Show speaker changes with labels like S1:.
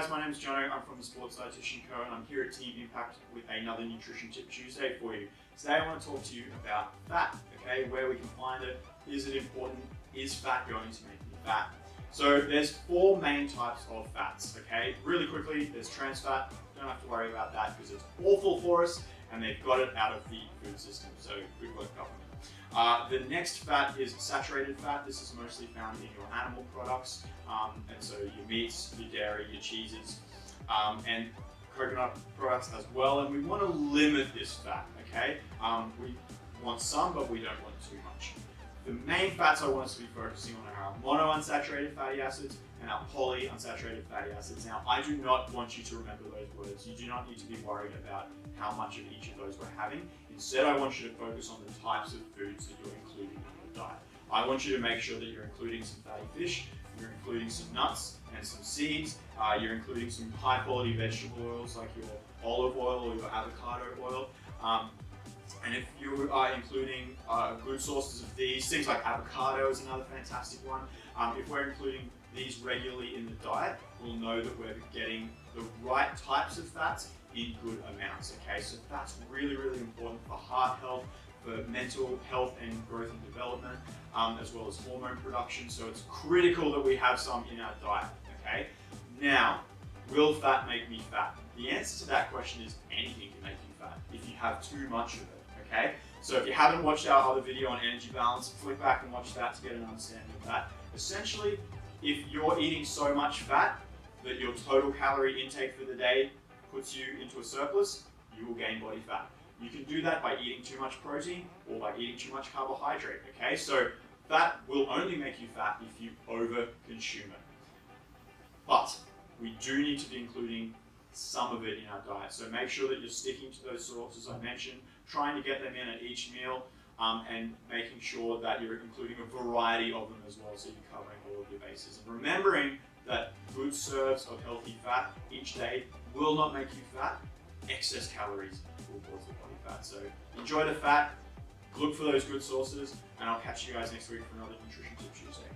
S1: guys, my name is Jono. I'm from the Sports Dietitian Co. and I'm here at Team Impact with another Nutrition Tip Tuesday for you. Today I want to talk to you about fat, okay? Where we can find it, is it important, is fat going to make me fat? So there's four main types of fats, okay? Really quickly, there's trans fat. Don't have to worry about that because it's awful for us and they've got it out of the food system, so good work government. The next fat is saturated fat. This is mostly found in your animal products, and so your meats, your dairy, your cheeses, and coconut products as well. And we want to limit this fat, okay? We want some, but we don't want too much. The main fats I want us to be focusing on are our monounsaturated fatty acids and our polyunsaturated fatty acids. Now, I do not want you to remember those words. You do not need to be worried about how much of each of those we're having. Instead, I want you to focus on the types of foods that you're including in your diet. I want you to make sure that you're including some fatty fish, you're including some nuts and some seeds, you're including some high quality vegetable oils like your olive oil or your avocado oil. And if you are including good sources of these, things like avocado is another fantastic one. If we're including these regularly in the diet, we'll know that we're getting the right types of fats in good amounts, okay? So fat's really, really important for heart health, for mental health and growth and development, as well as hormone production. So it's critical that we have some in our diet, okay? Now, will fat make me fat? The answer to that question is anything can make you fat if you have too much of it. Okay, so if you haven't watched our other video on energy balance, flick back and watch that to get an understanding of that. Essentially, if you're eating so much fat that your total calorie intake for the day puts you into a surplus, you will gain body fat. You can do that by eating too much protein or by eating too much carbohydrate, okay? So fat will only make you fat if you over consume it. But we do need to be including some of it in our diet. So make sure that you're sticking to those sources I mentioned, trying to get them in at each meal, and making sure that you're including a variety of them as well, so you're covering all of your bases. And remembering that good serves of healthy fat each day will not make you fat. Excess calories will cause the body fat. So enjoy the fat, look for those good sources, and I'll catch you guys next week for another Nutrition Tip Tuesday.